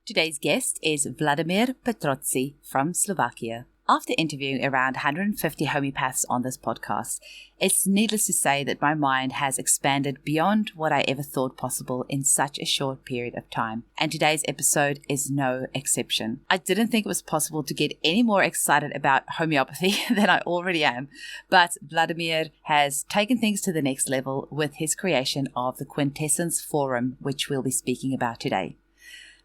Today's guest is Vladimir Petroci from Slovakia. After interviewing around 150 homeopaths on this podcast, it's needless to say that my mind has expanded beyond what I ever thought possible in such a short period of time. And today's episode is no exception. I didn't think it was possible to get any more excited about homeopathy than I already am. But Vladimir has taken things to the next level with his creation of the Quintessence Forum, which we'll be speaking about today.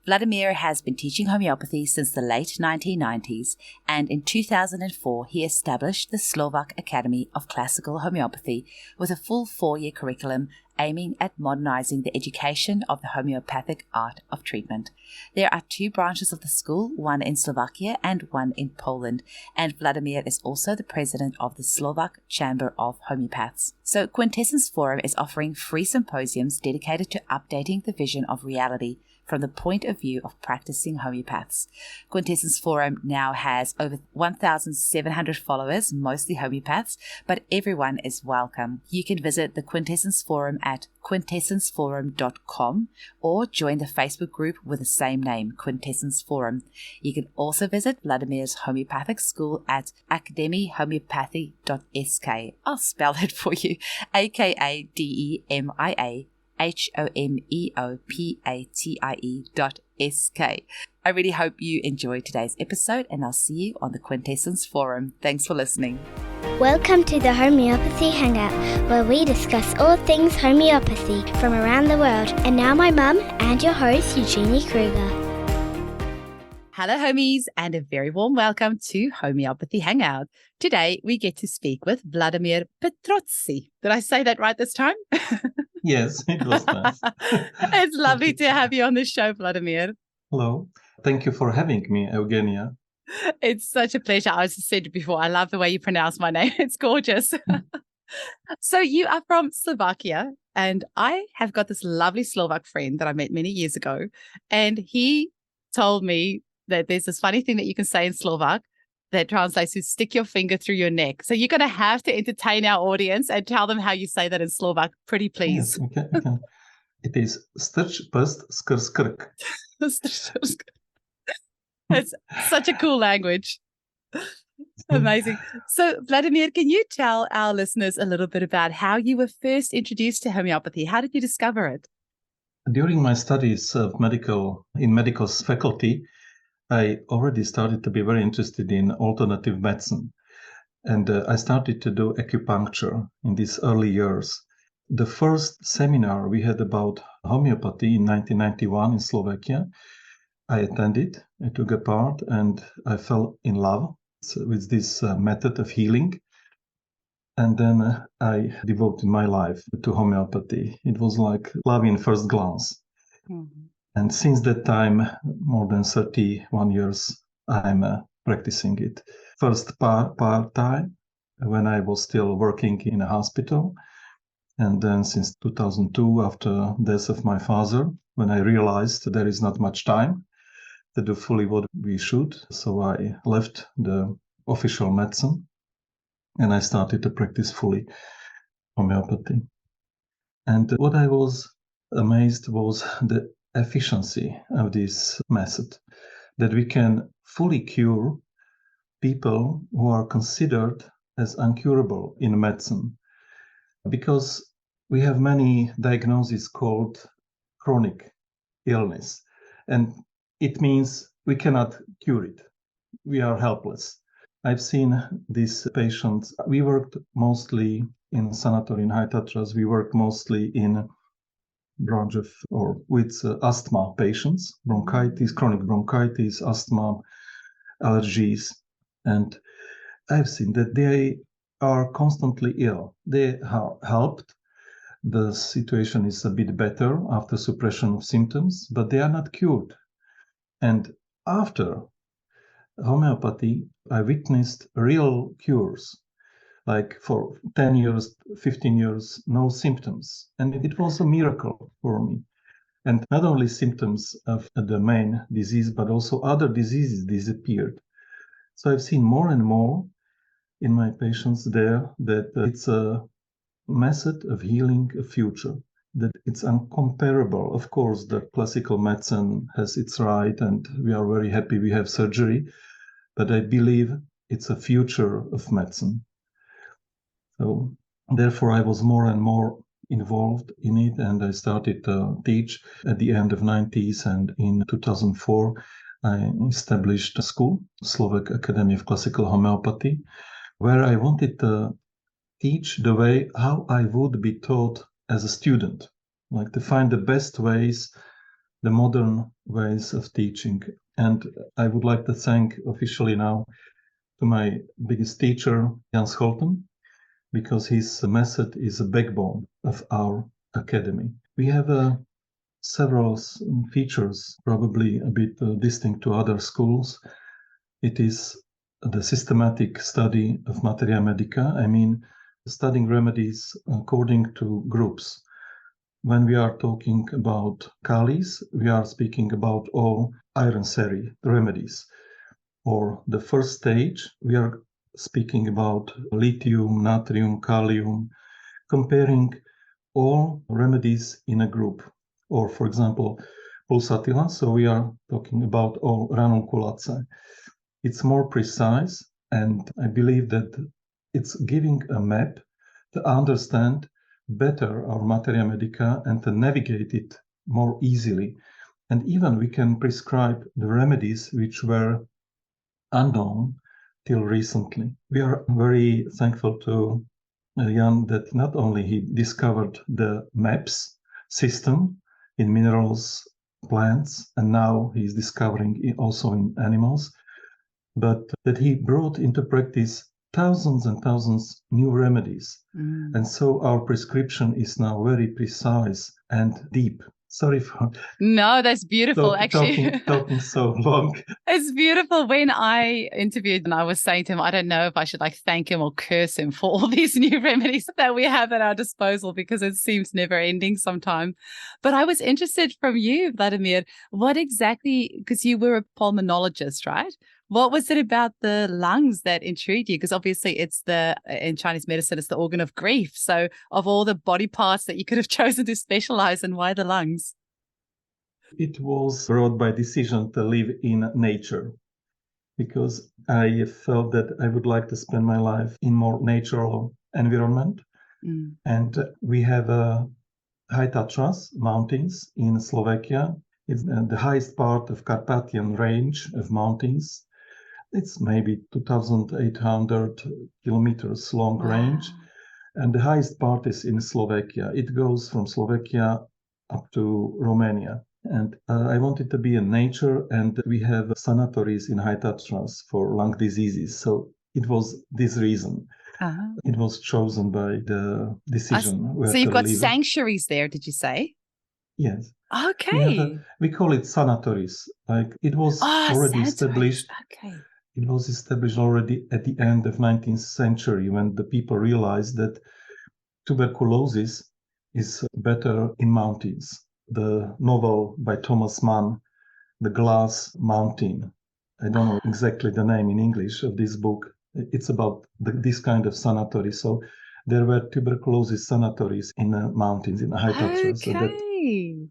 Vladimir has been teaching homeopathy since the late 1990s, and in 2004 he established the Slovak Academy of Classical Homeopathy with a full 4-year curriculum aiming at modernizing the education of the homeopathic art of treatment. There are 2 branches of the school, one in Slovakia and one in Poland, and Vladimir is also the president of the Slovak Chamber of Homeopaths. So Quintessence Forum is offering free symposiums dedicated to updating the vision of reality from the point of view of practicing homeopaths. Quintessence Forum now has over 1,700 followers, mostly homeopaths, but everyone is welcome. You can visit the Quintessence Forum at quintessenceforum.com or join the Facebook group with the same name, Quintessence Forum. You can also visit Vladimir's homeopathic school at academyhomeopathy.sk. I'll spell it for you, AKADEMIAHOMEOPATIE.sk. I really hope you enjoyed today's episode, and I'll see you on the Quintessence Forum. Thanks for listening. Welcome to the Homeopathy Hangout, where we discuss all things homeopathy from around the world. And now my mum and your host, Eugenie Kruger. Hello, homies, and a very warm welcome to Homeopathy Hangout. Today, we get to speak with Vladimir Petroci. Did I say that right this time? Yes, it was nice. It's lovely to have you on the show, Vladimir. Hello. Thank you for having me, Eugenia. It's such a pleasure. I was said before, I love the way you pronounce my name. It's gorgeous. So you are from Slovakia, and I have got this lovely Slovak friend that I met many years ago, and he told me that there's this funny thing that you can say in Slovak that translates to stick your finger through your neck. So you're going to have to entertain our audience and tell them how you say that in Slovak. Pretty please. Yes, okay. It is strč prst skrz krk. It's such a cool language. Amazing. So, Vladimir, can you tell our listeners a little bit about how you were first introduced to homeopathy? How did you discover it? During my studies of medical faculty, I already started to be very interested in alternative medicine. And I started to do acupuncture in these early years. The first seminar we had about homeopathy in 1991 in Slovakia, I attended, I took a part, and I fell in love with this method of healing. And then I devoted my life to homeopathy. It was like love in first glance. Mm-hmm. And since that time, more than 31 years, I'm practicing it. First part-time, when I was still working in a hospital. And then since 2002, after the death of my father, when I realized there is not much time to do fully what we should. So I left the official medicine and I started to practice fully homeopathy. And what I was amazed was the efficiency of this method, that we can fully cure people who are considered as incurable in medicine, because we have many diagnoses called chronic illness, and it means we cannot cure it. We are helpless. I've seen these patients. We worked mostly in sanatory in High Tatras. We worked mostly in branch of or with asthma patients, bronchitis, chronic bronchitis, asthma, allergies, and I've seen that they are constantly ill. They are helped. The situation is a bit better after suppression of symptoms, but they are not cured. And after homeopathy, I witnessed real cures, like for 10 years, 15 years, no symptoms. And it was a miracle for me. And not only symptoms of the main disease, but also other diseases disappeared. So I've seen more and more in my patients there that it's a method of healing a future. that it's uncomparable. Of course, the classical medicine has its right, and we are very happy we have surgery, but I believe it's a future of medicine. So therefore, I was more and more involved in it, and I started to teach at the end of 90s, and in 2004, I established a school, Slovak Academy of Classical Homeopathy, where I wanted to teach the way how I would be taught as a student, like to find the best ways, the modern ways of teaching. And I would like to thank officially now to my biggest teacher, Jan Scholten, because his method is a backbone of our academy. We have several features, probably a bit distinct to other schools. It is the systematic study of materia medica. I mean, studying remedies according to groups. When we are talking about kalis, we are speaking about all iron seri remedies. Or the first stage, we are speaking about lithium, natrium, kalium, comparing all remedies in a group. Or, for example, pulsatilla, so we are talking about all ranunculaceae. It's more precise, and I believe that it's giving a map to understand better our materia medica and to navigate it more easily. And even we can prescribe the remedies which were unknown till recently. We are very thankful to Jan that not only he discovered the MAPS system in minerals, plants, and now he's discovering also in animals, but that he brought into practice thousands and thousands new remedies. And so our prescription is now very precise and deep. Sorry for No, that's beautiful, actually. Talking so long. It's beautiful. When I interviewed and I was saying to him, I don't know if I should thank him or curse him for all these new remedies that we have at our disposal, because it seems never ending sometime. But I was interested from you, Vladimir, what exactly, because you were a pulmonologist, right? What was it about the lungs that intrigued you? Because obviously in Chinese medicine, it's the organ of grief. So of all the body parts that you could have chosen to specialize in, why the lungs? It was brought by decision to live in nature, because I felt that I would like to spend my life in more natural environment. And we have high Tatras mountains in Slovakia. It's the highest part of Carpathian range of mountains. It's maybe 2,800 kilometers long range. And the highest part is in Slovakia. It goes from Slovakia up to Romania. And I wanted to be in nature, and we have sanatories in high Tatras for lung diseases. So it was this reason. It was chosen by the decision. So you've got sanctuaries there, did you say? Yes. Okay. We call it sanatories. Like it was already established. Okay. It was established already at the end of 19th century, when the people realized that tuberculosis is better in mountains. The novel by Thomas Mann, The Glass Mountain. I don't know exactly the name in English of this book. It's about this kind of sanatory. So there were tuberculosis sanatories in the mountains, in the high Tatras. Okay.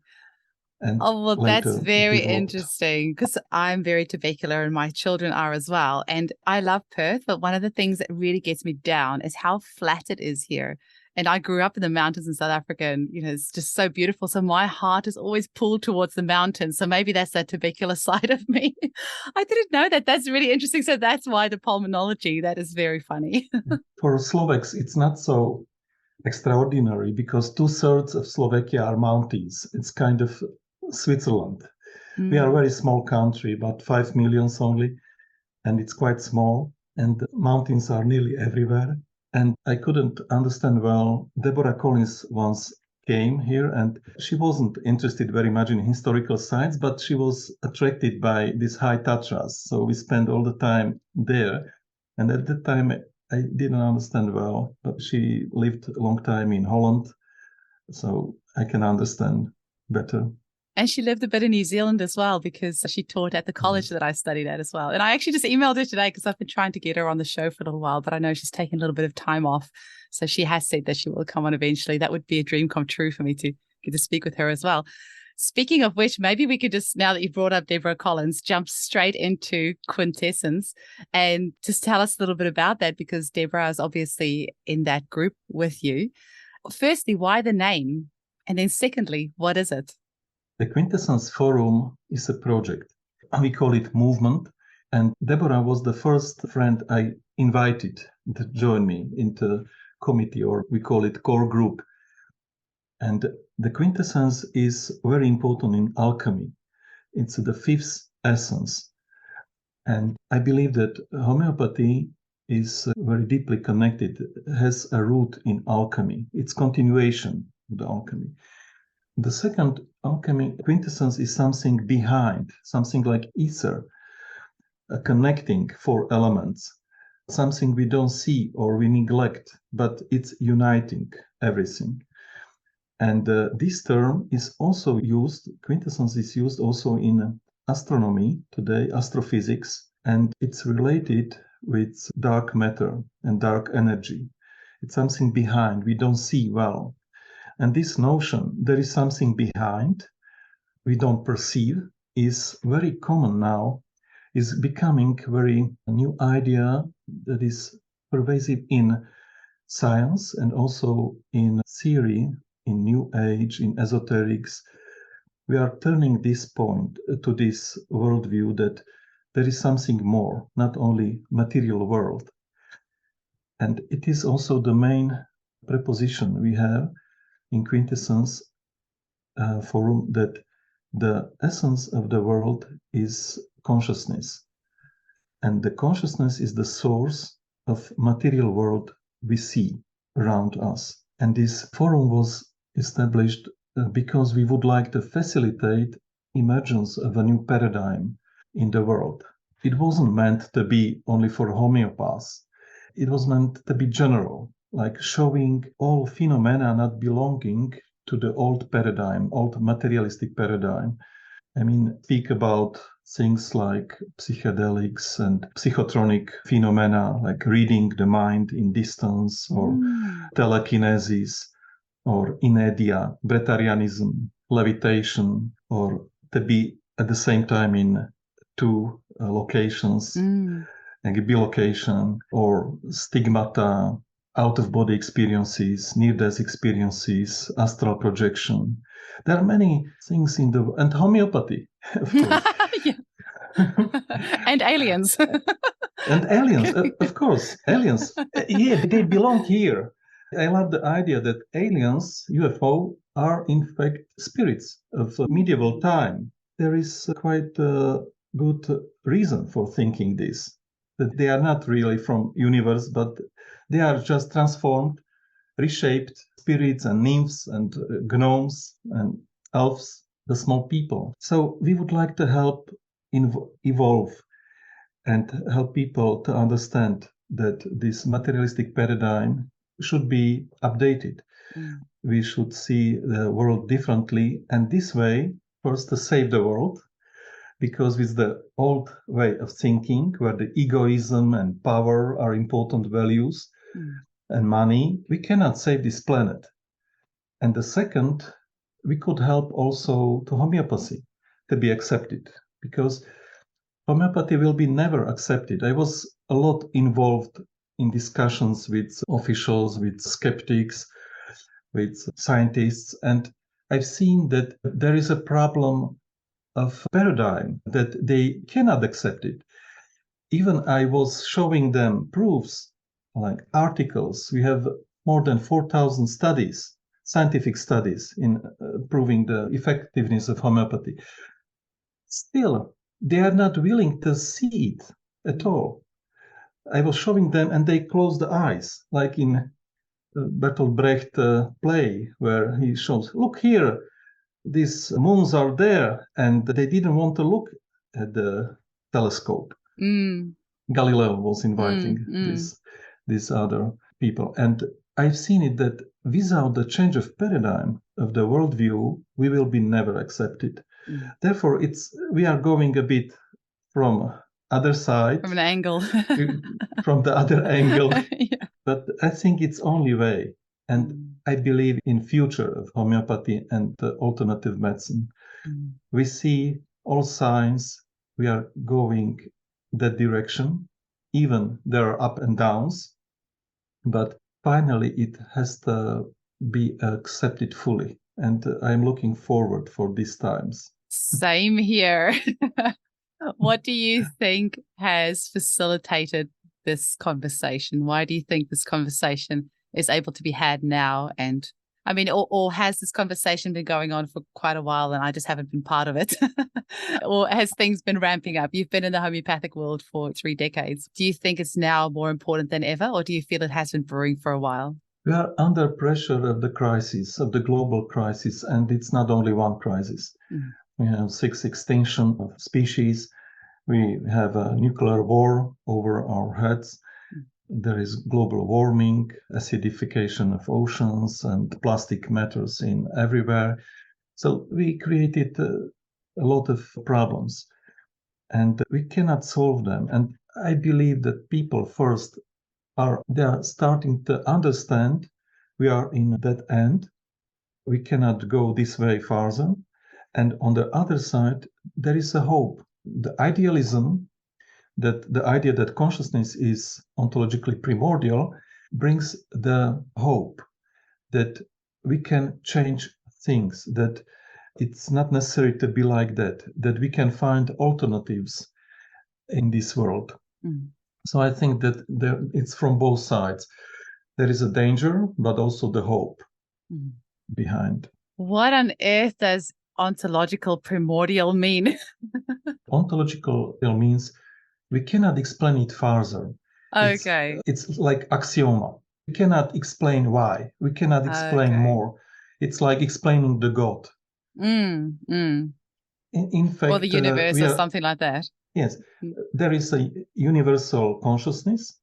That's very interesting, because I'm very tubercular and my children are as well. And I love Perth, but one of the things that really gets me down is how flat it is here. And I grew up in the mountains in South Africa, and, it's just so beautiful. So my heart is always pulled towards the mountains. So maybe that's that tubercular side of me. I didn't know that. That's really interesting. So that's why the pulmonology, that is very funny. For Slovaks, it's not so extraordinary, because 2/3 of Slovakia are mountains. It's kind of Switzerland. We are a very small country, about 5 million only, and it's quite small, and the mountains are nearly everywhere. And I couldn't understand well. Deborah Collins once came here, and she wasn't interested very much in historical sites, but she was attracted by these high Tatras. So we spent all the time there. And at that time, I didn't understand well, but she lived a long time in Holland, so I can understand better. And she lived a bit in New Zealand as well, because she taught at the college that I studied at as well. And I actually just emailed her today, because I've been trying to get her on the show for a little while, but I know she's taking a little bit of time off. So she has said that she will come on eventually. That would be a dream come true for me to get to speak with her as well. Speaking of which, maybe we could just, now that you've brought up Deborah Collins, jump straight into Quintessence and just tell us a little bit about that, because Deborah is obviously in that group with you. Firstly, why the name? And then secondly, what is it? The Quintessence Forum is a project. We call it movement. And Deborah was the first friend I invited to join me into committee, or we call it core group. And the quintessence is very important in alchemy. It's the fifth essence. And I believe that homeopathy is very deeply connected, has a root in alchemy. It's continuation of the alchemy. The second alchemy, quintessence, is something behind, something like ether, connecting four elements, something we don't see or we neglect, but it's uniting everything. And this term is also used, quintessence is used also in astronomy today, astrophysics, and it's related with dark matter and dark energy. It's something behind, we don't see well. And this notion, there is something behind, we don't perceive, is very common now, is becoming very new idea that is pervasive in science and also in theory, in New Age, in esoterics. We are turning this point to this worldview that there is something more, not only material world. And it is also the main preposition we have in Quintessence Forum, that the essence of the world is consciousness. And the consciousness is the source of material world we see around us. And this forum was established because we would like to facilitate emergence of a new paradigm in the world. It wasn't meant to be only for homeopaths. It was meant to be general, like showing all phenomena not belonging to the old paradigm, old materialistic paradigm. I mean, speak about things like psychedelics and psychotronic phenomena, like reading the mind in distance, or telekinesis, or inedia, breatharianism, levitation, or to be at the same time in two locations, like bilocation, or stigmata, out-of-body experiences, near-death experiences, astral projection. There are many things in the... And homeopathy, of course. And aliens. And aliens, of course, aliens. Yeah, they belong here. I love the idea that aliens, UFO, are in fact spirits of medieval time. There is quite a good reason for thinking this, that they are not really from universe, but they are just transformed, reshaped spirits and nymphs and gnomes and elves, the small people. So we would like to help evolve and help people to understand that this materialistic paradigm should be updated. We should see the world differently, and this way, first to save the world, because with the old way of thinking, where the egoism and power are important values, and money, we cannot save this planet. And the second, we could help also to homeopathy to be accepted, because homeopathy will be never accepted. I was a lot involved in discussions with officials, with skeptics, with scientists, and I've seen that there is a problem of paradigm, that they cannot accept it. Even I was showing them proofs, like articles. We have more than 4,000 studies, scientific studies, in proving the effectiveness of homeopathy. Still, they are not willing to see it at all. I was showing them and they closed the eyes, like in Bertolt Brecht play, where he shows, look here, these moons are there, and they didn't want to look at the telescope. Galileo was inviting these other people. And I've seen it that without the change of paradigm of the worldview, we will be never accepted. Therefore, we are going a bit from other side. From an angle. From the other angle. Yeah. But I think it's only way. And I believe in future of homeopathy and alternative medicine. We see all signs we are going that direction. Even there are up and downs, but finally it has to be accepted fully. And I'm looking forward for these times. Same here. What do you think has facilitated this conversation? Why do you think this conversation is able to be had now? And I mean, or has this conversation been going on for quite a while and I just haven't been part of it? Or has things been ramping up? You've been in the homeopathic world for 3 decades. Do you think it's now more important than ever, or do you feel it has been brewing for a while? We are under pressure of the crisis, of the global crisis, and it's not only one crisis. We have 6 extinction of species. We have a nuclear war over our heads. There is global warming, acidification of oceans, and plastic matters in everywhere. So we created a lot of problems, and we cannot solve them. And I believe that people first they are starting to understand we are in that end. We cannot go this way farther. And on the other side, there is a hope. The idealism, that the idea that consciousness is ontologically primordial, brings the hope that we can change things, that it's not necessary to be like that we can find alternatives in this world. So I think that it's from both sides. There is a danger, but also the hope behind. What on earth does ontological primordial mean? Ontological means we cannot explain it further. Okay. It's like axioma. We cannot explain why. We cannot explain more. It's like explaining the God. In fact, or the universe or something like that. Yes, there is a universal consciousness,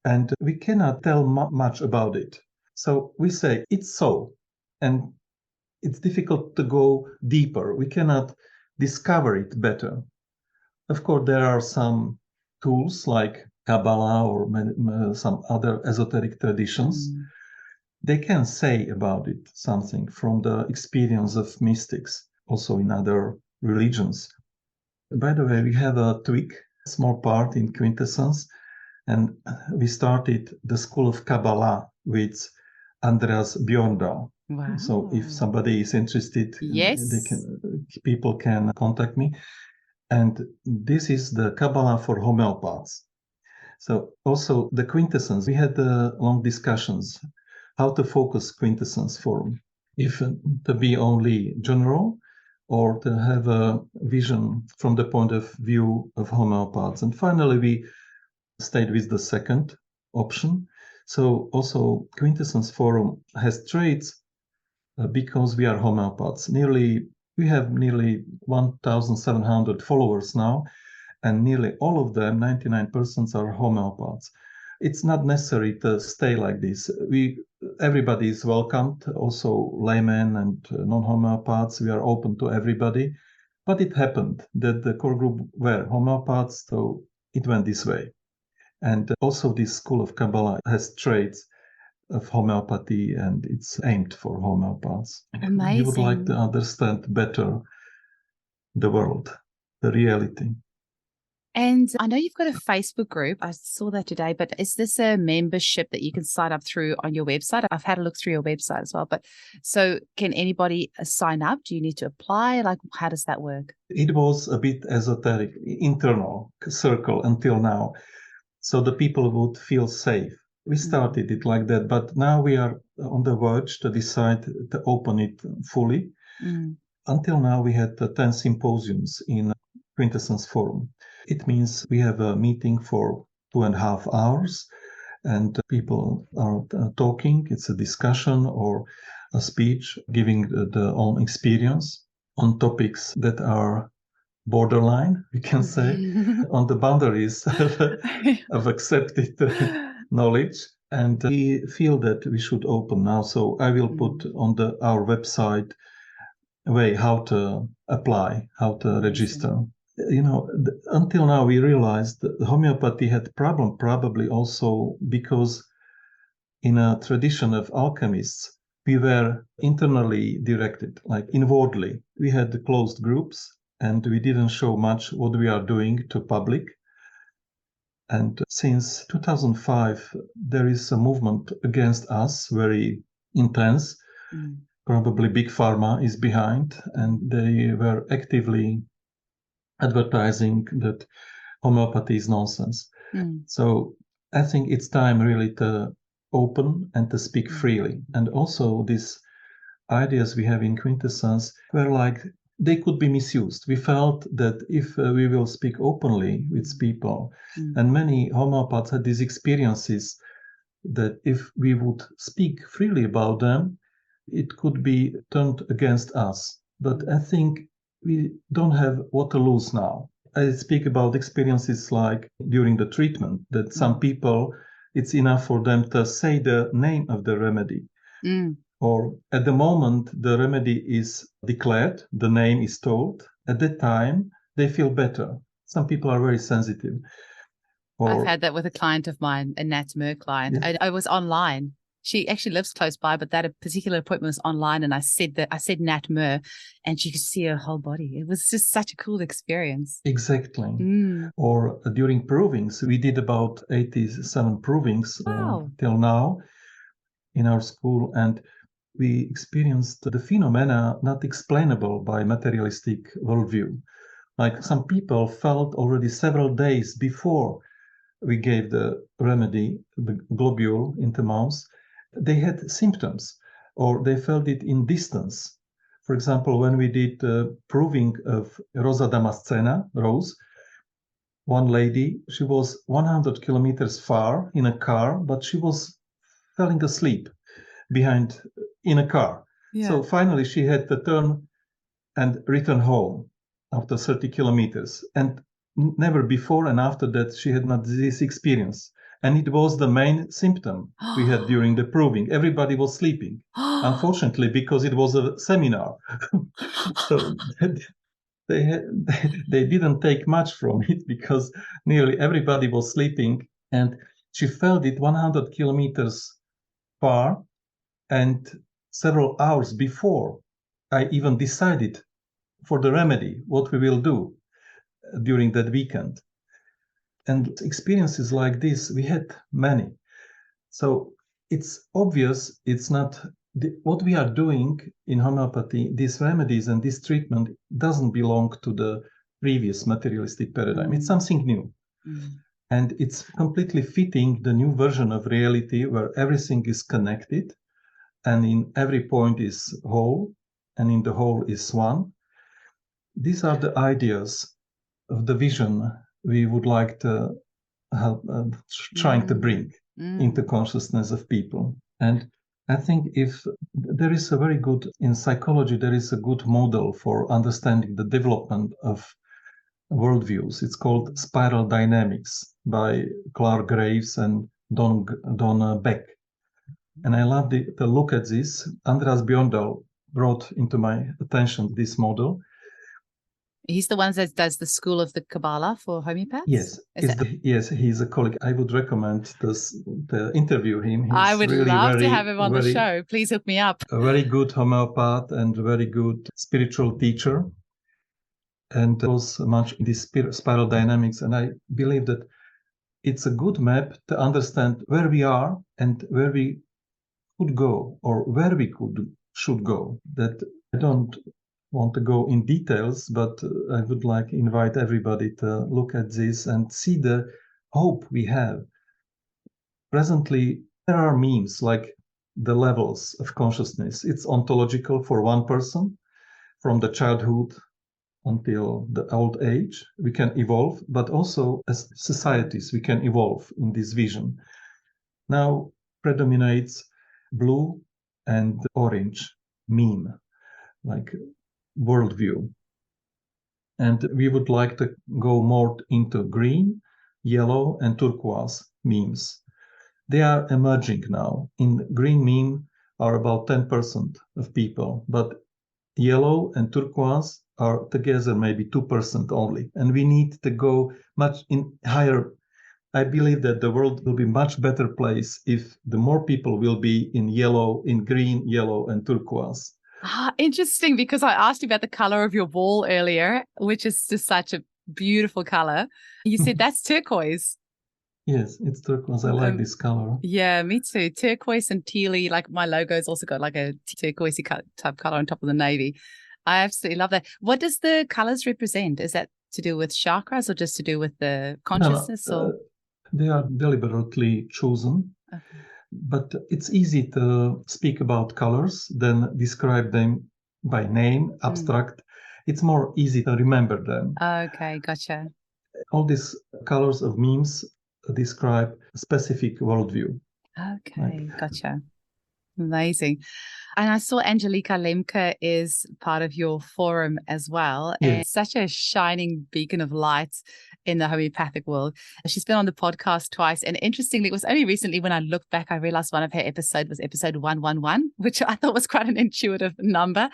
and we cannot tell much about it. So we say it's so, and it's difficult to go deeper. We cannot discover it better. Of course, there are some tools like Kabbalah or some other esoteric traditions. They can say about it something from the experience of mystics, also in other religions. By the way, we have a tweak, a small part in Quintessence, and we started the School of Kabbalah with Andreas Björndal. Wow. So if somebody is interested, people can contact me. And this is the Kabbalah for homeopaths. So also the Quintessence, we had long discussions how to focus Quintessence Forum. If to be only general, or to have a vision from the point of view of homeopaths. And finally, we stayed with the second option. So also Quintessence Forum has traits because we are homeopaths. We have nearly 1,700 followers now, and nearly all of them, 99%, are homeopaths. It's not necessary to stay like this. Everybody is welcomed, also laymen and non-homeopaths. We are open to everybody. But it happened that the core group were homeopaths, so it went this way. And also this School of Kabbalah has traits of homeopathy, and it's aimed for homeopaths. Amazing. You would like to understand better the world, the reality. And I know you've got a Facebook group. I saw that today, but is this a membership that you can sign up through on your website? I've had a look through your website as well. But so can anybody sign up? Do you need to apply? Like, how does that work? It was a bit esoteric, internal circle until now. So the people would feel safe. We started it like that, but now we are on the verge to decide to open it fully. Until now, we had 10 symposiums in Quintessence Forum. It means we have a meeting for 2.5 hours, and people are talking. It's a discussion or a speech, giving their own experience on topics that are borderline, we can say, on the boundaries of accepted knowledge. And we feel that we should open now. So I will put on our website a way how to apply, how to register. You know, until now we realized that homeopathy had problem probably also because in a tradition of alchemists, we were internally directed, like inwardly. We had closed groups and we didn't show much what we are doing to public. And since 2005, there is a movement against us, very intense. Probably Big Pharma is behind, and they were actively advertising that homeopathy is nonsense. So I think it's time really to open and to speak freely. And also these ideas we have in Quintessence were like, they could be misused. We felt that if we will speak openly with people, and many homeopaths had these experiences, that if we would speak freely about them, it could be turned against us. But I think we don't have what to lose now. I speak about experiences like during the treatment, that some people, it's enough for them to say the name of the remedy. Or at the moment the remedy is declared, the name is told, at that time they feel better. Some people are very sensitive. I've had that with a client of mine, a Nat Mer client. Yes. I was online. She actually lives close by, but that particular appointment was online, and I said Nat Mer, and she could see her whole body. It was just such a cool experience. Exactly. Or during provings, we did about 87 provings till now in our school, and we experienced the phenomena not explainable by materialistic worldview. Like some people felt already several days before we gave the remedy, the globule into mouse, they had symptoms, or they felt it in distance. For example, when we did proving of Rosa Damascena, Rose, one lady, she was 100 kilometers far in a car, but she was falling asleep behind in a car. Yeah. So finally she had to turn and return home after 30 kilometers. And never before and after that she had not this experience. And it was the main symptom we had during the proving. Everybody was sleeping, unfortunately, because it was a seminar. So they didn't take much from it because nearly everybody was sleeping. And she felt it 100 kilometers far. And several hours before I even decided for the remedy, what we will do during that weekend. And experiences like this, we had many. So it's obvious it's not what we are doing in homeopathy, these remedies and this treatment doesn't belong to the previous materialistic paradigm. It's something new. And it's completely fitting the new version of reality where everything is connected and in every point is whole and in the whole is one. These are the ideas of the vision we would like to help trying to bring into consciousness of people. And I think if there is a very good, in psychology, there is a good model for understanding the development of worldviews. It's called spiral dynamics by Clark Graves and Don Beck. And I love to look at this. Andreas Björndal brought into my attention this model. He's the one that does the School of the Kabbalah for homeopaths? Yes. Yes, he's a colleague. I would recommend to interview him. He's I would really love to have him on the show. Please hook me up. A very good homeopath and very good spiritual teacher. And was much in this spiral dynamics. And I believe that it's a good map to understand where we are and where we could go or where we should go. That I don't want to go in details, but I would like to invite everybody to look at this and see the hope we have. Presently, there are memes like the levels of consciousness. It's ontological for one person from the childhood until the old age. We can evolve, but also as societies, we can evolve in this vision. Now predominates blue and orange meme, like worldview. And we would like to go more into green, yellow, and turquoise memes. They are emerging now. In green meme are about 10% of people, but yellow and turquoise are together maybe 2% only. And we need to go much in higher I believe that the world will be a much better place if the more people will be in yellow, in green, yellow, and turquoise. Interesting, because I asked you about the color of your wall earlier, which is just such a beautiful color. You said that's turquoise. Yes, it's turquoise. I like this color. Yeah, me too. Turquoise and tealy. Like my logo's also got like a turquoisey type color on top of the navy. I absolutely love that. What does the colors represent? Is that to do with chakras or just to do with the consciousness? No, they are deliberately chosen. Okay. But it's easy to speak about colors than describe them by name, abstract. It's more easy to remember them. Okay, gotcha. All these colors of memes describe a specific worldview. Okay, right? Gotcha. Amazing. And I saw Angelika Lemke is part of your forum as well. Yeah. And such a shining beacon of light in the homeopathic world. She's been on the podcast twice. And interestingly, it was only recently when I looked back, I realized one of her episodes was episode 111, which I thought was quite an intuitive number.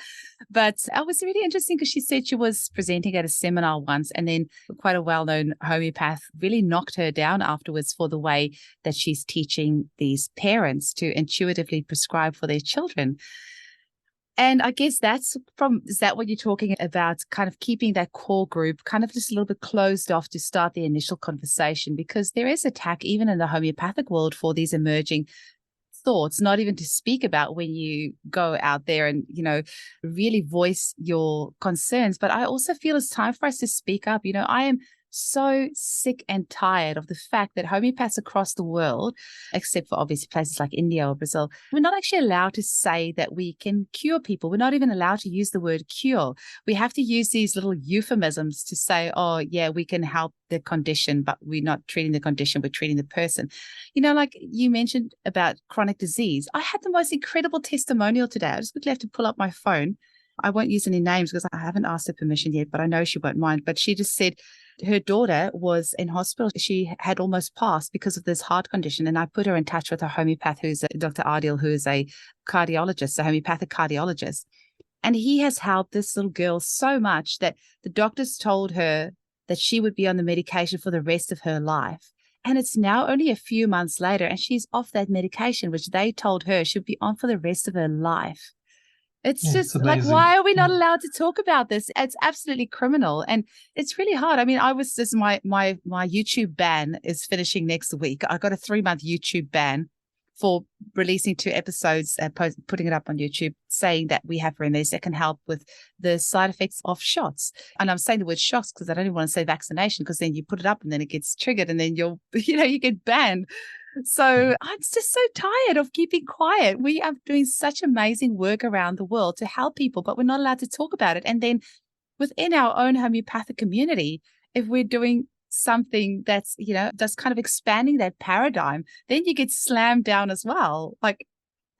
But it was really interesting because she said she was presenting at a seminar once, and then quite a well-known homeopath really knocked her down afterwards for the way that she's teaching these parents to intuitively prescribe for their children. And I guess is that what you're talking about, kind of keeping that core group kind of just a little bit closed off to start the initial conversation? Because there is attack even in the homeopathic world for these emerging thoughts, not even to speak about when you go out there and, really voice your concerns. But I also feel it's time for us to speak up. I am so sick and tired of the fact that homeopaths across the world, except for obviously places like India or Brazil, we're not actually allowed to say that we can cure people. We're not even allowed to use the word cure. We have to use these little euphemisms to say, oh, yeah, we can help the condition, but we're not treating the condition, we're treating the person. Like you mentioned about chronic disease. I had the most incredible testimonial today. I just quickly have to pull up my phone. I won't use any names because I haven't asked her permission yet, but I know she won't mind. But she just said her daughter was in hospital. She had almost passed because of this heart condition. And I put her in touch with a homeopath who's Dr. Adil, who is a cardiologist, a homeopathic cardiologist. And he has helped this little girl so much that the doctors told her that she would be on the medication for the rest of her life. And it's now only a few months later, and she's off that medication, which they told her she'd be on for the rest of her life. It's just like, why are we not allowed to talk about this? It's absolutely criminal. And it's really hard. I mean, my YouTube ban is finishing next week. I got a 3-month YouTube ban for releasing 2 episodes and putting it up on YouTube, saying that we have remedies that can help with the side effects of shots. And I'm saying the word shots because I don't even want to say vaccination, because then you put it up and then it gets triggered and then you get banned. So I'm just so tired of keeping quiet. We are doing such amazing work around the world to help people, but we're not allowed to talk about it. And then within our own homeopathic community, if we're doing something that's, that's kind of expanding that paradigm, then you get slammed down as well. Like,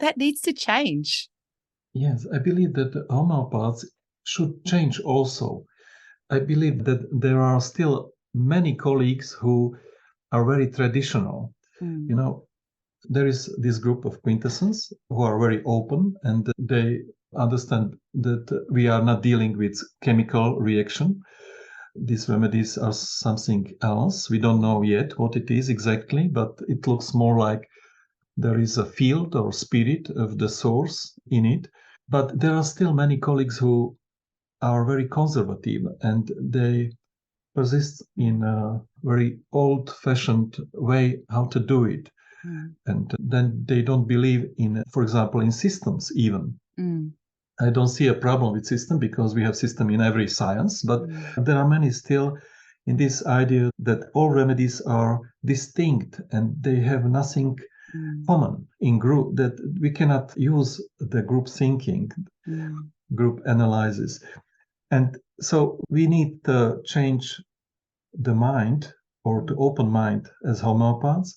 that needs to change. Yes, I believe that the homeopaths should change also. I believe that there are still many colleagues who are very traditional. There is this group of Quintessence who are very open, and they understand that we are not dealing with chemical reaction. These remedies are something else. We don't know yet what it is exactly, but it looks more like there is a field or spirit of the source in it. But there are still many colleagues who are very conservative, and they persist in a very old-fashioned way how to do it. And then they don't believe in, for example, in systems even. I don't see a problem with system because we have system in every science, but there are many still in this idea that all remedies are distinct and they have nothing common in group, that we cannot use the group thinking, group analysis. And so we need to change the mind, or to open mind as homeopaths,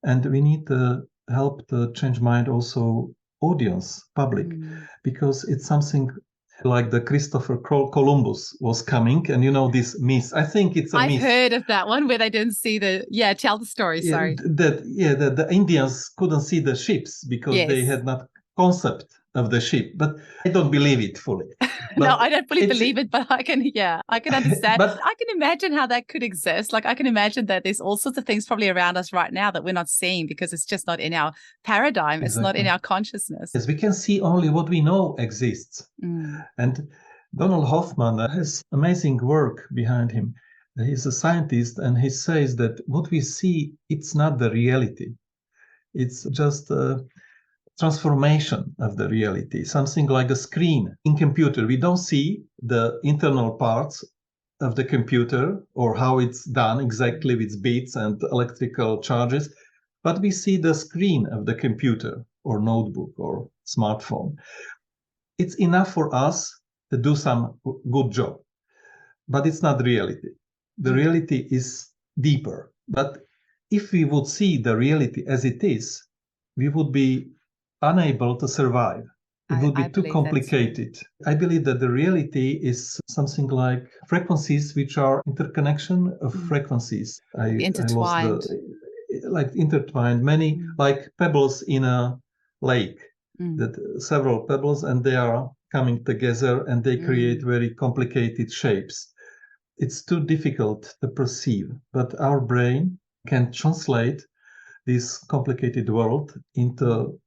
and we need to help to change mind also audience, public, because it's something like the Christopher Columbus was coming, and this myth. I think it's a myth. I've heard of that one where they didn't see tell the story, sorry. That the Indians couldn't see the ships because they had not concept of the ship, but I don't believe it fully. No, I don't fully believe it, but I can understand. But I can imagine how that could exist. Like I can imagine that there's all sorts of things probably around us right now that we're not seeing because it's just not in our paradigm. It's not in our consciousness. Yes, we can see only what we know exists. And Donald Hoffman has amazing work behind him. He's a scientist, and he says that what we see, it's not the reality. It's just a transformation of the reality, something like a screen in computer. We don't see the internal parts of the computer or how it's done exactly with bits and electrical charges, but we see the screen of the computer or notebook or smartphone. It's enough for us to do some good job, but it's not reality. The reality is deeper. But if we would see the reality as it is, we would be unable to survive. It would be too complicated. I believe that the reality is something like frequencies, which are interconnection of frequencies. Intertwined. Intertwined, many like pebbles in a lake, that several pebbles, and they are coming together and they create very complicated shapes. It's too difficult to perceive, but our brain can translate this complicated world into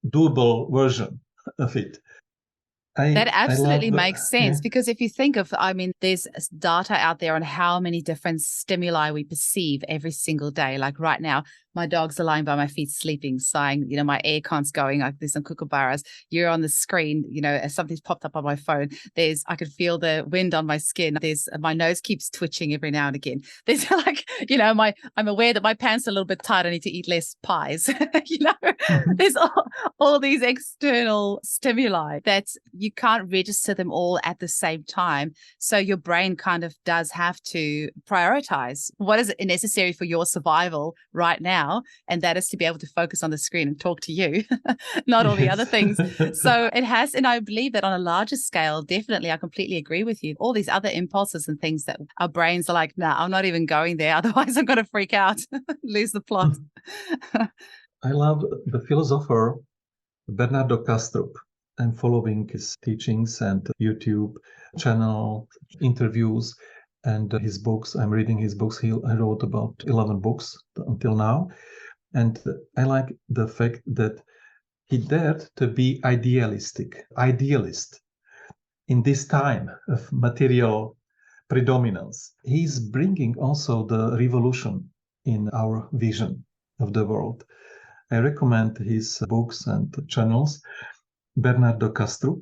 doable version of it. That absolutely makes sense because if you think of, there's data out there on how many different stimuli we perceive every single day. Like right now, my dogs are lying by my feet sleeping, sighing, my air con's going, like there's some kookaburras. You're on the screen, as something's popped up on my phone. I can feel the wind on my skin. My nose keeps twitching every now and again. There's I'm aware that my pants are a little bit tight. I need to eat less pies. There's all these external stimuli that you can't register them all at the same time. So your brain kind of does have to prioritize what is necessary for your survival right now. And that is to be able to focus on the screen and talk to you, not all the other things. So it has, and I believe that on a larger scale, definitely, I completely agree with you. All these other impulses and things that our brains are like, nah, I'm not even going there. Otherwise I'm going to freak out, lose the plot. I love the philosopher Bernardo Kastrup. I'm following his teachings and YouTube channel, interviews, and his books. I'm reading his books. I wrote about 11 books until now. And I like the fact that he dared to be idealist in this time of material predominance. He's bringing also the revolution in our vision of the world. I recommend his books and channels, Bernardo Kastrup,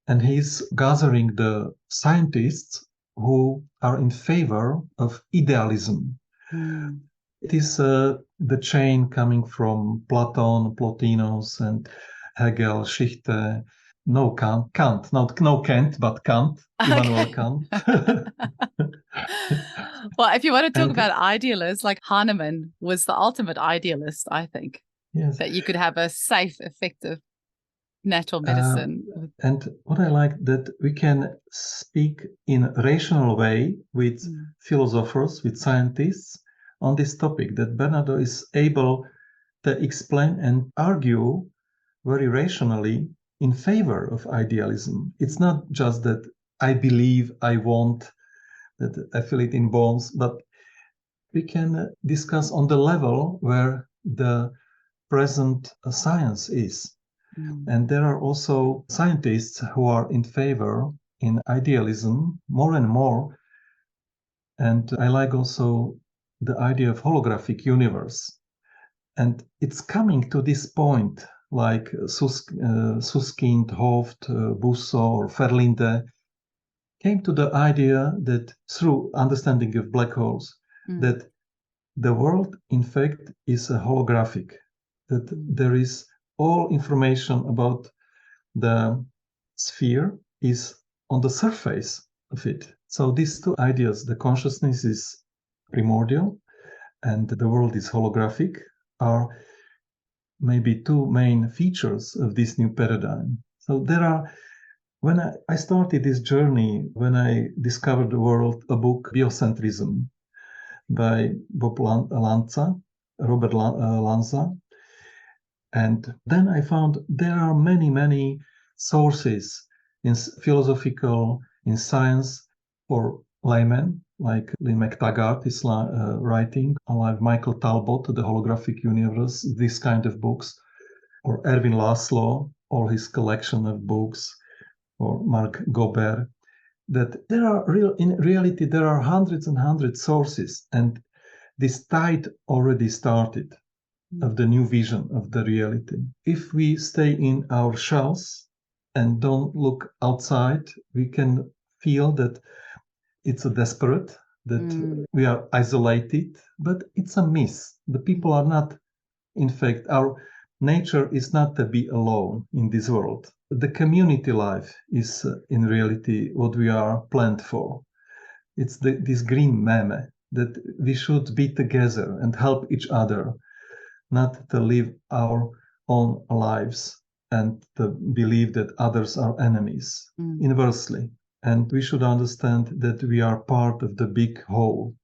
and he's gathering the scientists who are in favor of idealism. It is the chain coming from Platon, Plotinus, and Hegel, Fichte. No Kant, not no Kant, but Kant, Immanuel Kant. Well, if you want to talk about idealists, like Hahnemann was the ultimate idealist, I think. Yes. That you could have a safe, effective natural medicine. And what I like that we can speak in a rational way with philosophers, with scientists on this topic, that Bernardo is able to explain and argue very rationally in favor of idealism. It's not just that I believe, I want, that I feel it in bones, but we can discuss on the level where the present science is. And there are also scientists who are in favor in idealism more and more. And I like also the idea of holographic universe. And it's coming to this point, like Susskind, Hooft, Busso, or Verlinde came to the idea that through understanding of black holes, that the world, in fact, is a holographic, that there is all information about the sphere is on the surface of it. So these two ideas, the consciousness is primordial and the world is holographic, are maybe two main features of this new paradigm. So there are, when I started this journey, when I discovered the world, a book, Biocentrism, by Robert Lanza, And then I found there are many, many sources in philosophical, in science for laymen, like Lynn McTaggart is writing, like Michael Talbot, The Holographic Universe, this kind of books, or Erwin Laszlo, all his collection of books, or Mark Gobert, that there are in reality, there are hundreds and hundreds sources, and this tide already started of the new vision of the reality. If we stay in our shells and don't look outside, we can feel that it's a desperate, that we are isolated, but it's a myth. The people are not, in fact, our nature is not to be alone in this world. The community life is in reality what we are planned for. It's this green meme that we should be together and help each other, not to live our own lives and to believe that others are enemies, inversely. And we should understand that we are part of the big whole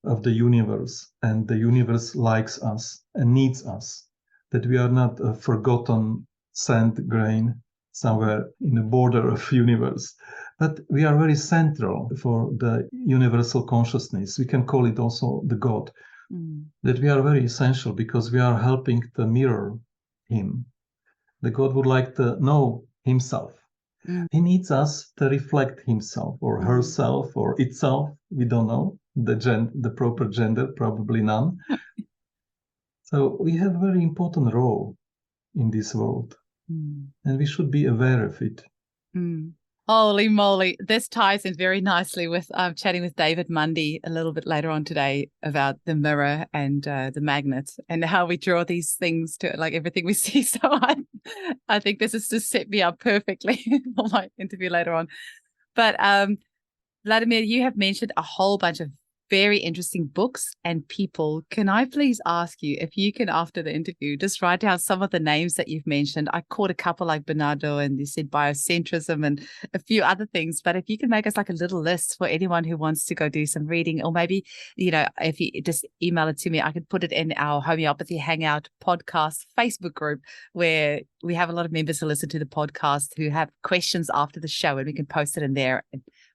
of the universe, and the universe likes us and needs us, that we are not a forgotten sand grain somewhere in the border of universe, but we are very central for the universal consciousness. We can call it also the God. That we are very essential because we are helping to mirror him. The God would like to know himself. He needs us to reflect himself or herself or itself. We don't know the proper gender, probably none. So we have a very important role in this world, and we should be aware of it. Holy moly. This ties in very nicely with chatting with David Mundy a little bit later on today about the mirror and the magnet and how we draw these things to like everything we see. So I think this is to set me up perfectly for my interview later on. But Vladimir, you have mentioned a whole bunch of very interesting books and people. Can I please ask you if you can, after the interview, just write down some of the names that you've mentioned? I caught a couple like Bernardo, and you said biocentrism and a few other things. But if you can make us like a little list for anyone who wants to go do some reading, or maybe, if you just email it to me, I could put it in our Homeopathy Hangout podcast Facebook group, where we have a lot of members who listen to the podcast who have questions after the show, and we can post it in there.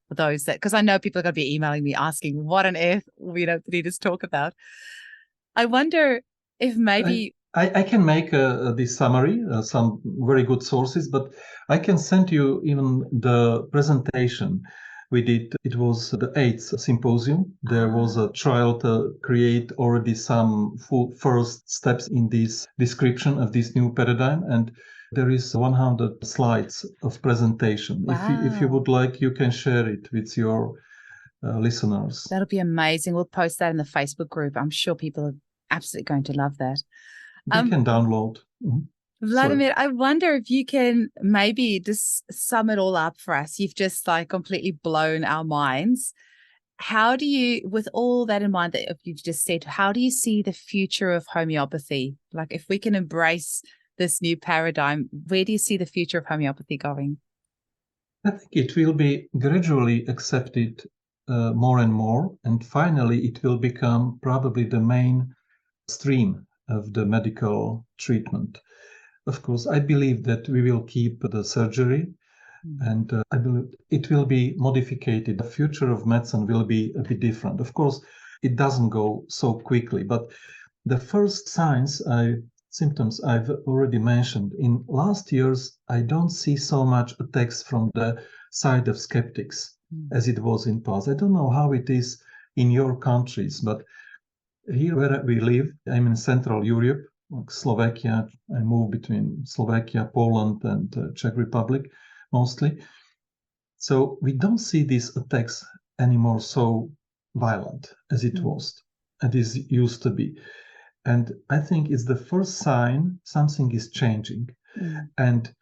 For those that, because I know people are going to be emailing me asking what on earth did he just talk about. I wonder if maybe I can make this summary, some very good sources, but I can send you even the presentation we did. It was the 8th symposium. There was a trial to create already some first steps in this description of this new paradigm, and there is 100 slides of presentation. Wow. If you would like, you can share it with your listeners. That'll be amazing. We'll post that in the Facebook group. I'm sure people are absolutely going to love that. They can download. Vladimir, I wonder if you can maybe just sum it all up for us. You've just like completely blown our minds. How do you, with all that in mind that you've just said, how do you see the future of homeopathy? Like if we can embrace this new paradigm, where do you see the future of homeopathy going? I think it will be gradually accepted more and more, and finally it will become probably the main stream of the medical treatment. Of course, I believe that we will keep the surgery, and I believe it will be modified. The future of medicine will be a bit different. Of course, it doesn't go so quickly, but the first symptoms I've already mentioned. In last years, I don't see so much attacks from the side of skeptics as it was in past. I don't know how it is in your countries, but here where we live, I'm in Central Europe, like Slovakia. I move between Slovakia, Poland, and Czech Republic mostly. So we don't see these attacks anymore so violent as it was, and it used to be. And I think it's the first sign something is changing. And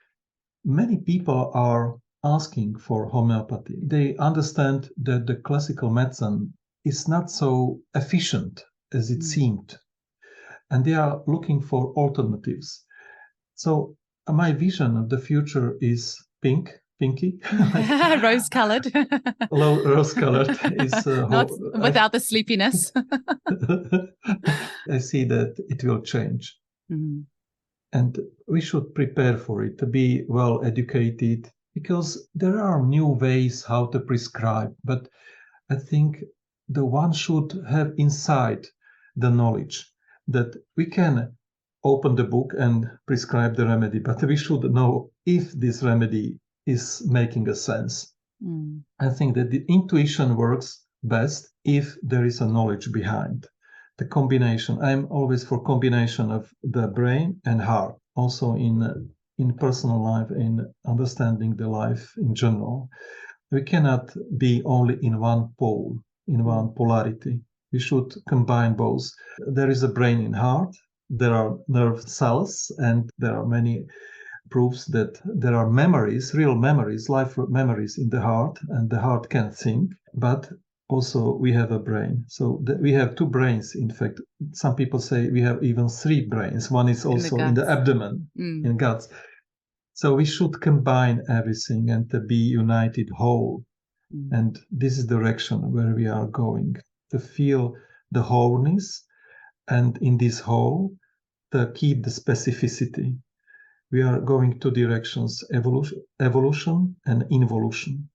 many people are asking for homeopathy. They understand that the classical medicine is not so efficient as it seemed. And they are looking for alternatives. So my vision of the future is pinky. Rose-colored. Rose-colored is not without the sleepiness. I see that it will change. And we should prepare for it, to be well educated, because there are new ways how to prescribe. But I think the one should have inside the knowledge that we can open the book and prescribe the remedy, but we should know if this remedy is making a sense. I think that the intuition works best if there is a knowledge behind. The combination, I'm always for combination of the brain and heart, also in personal life, in understanding the life in general. We cannot be only in one pole, in one polarity. We should combine both. There is a brain and heart, there are nerve cells, and there are many proofs that there are memories, real memories, life memories in the heart, and the heart can think, but also we have a brain. So we have two brains. In fact, some people say we have even three brains. One is also in the abdomen, in guts. So we should combine everything and to be united whole. And this is the direction where we are going, to feel the wholeness, and in this whole, to keep the specificity. We are going two directions, evolution and involution,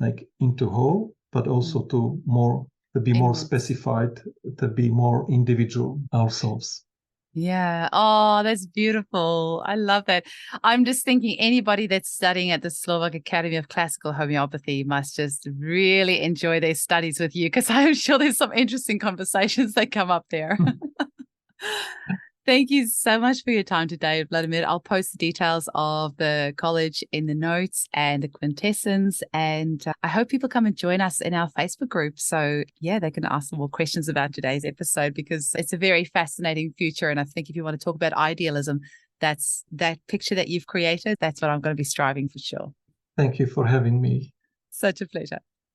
like into whole, but also to be more specified, to be more individual ourselves. Yeah. Oh, that's beautiful. I love that. I'm just thinking anybody that's studying at the Slovak Academy of Classical Homeopathy must just really enjoy their studies with you, because I'm sure there's some interesting conversations that come up there. Thank you so much for your time today, Vladimir. I'll post the details of the college in the notes and the Quintessence. And I hope people come and join us in our Facebook group. So, yeah, they can ask some more questions about today's episode, because it's a very fascinating future. And I think if you want to talk about idealism, that's that picture that you've created. That's what I'm going to be striving for sure. Thank you for having me. Such a pleasure.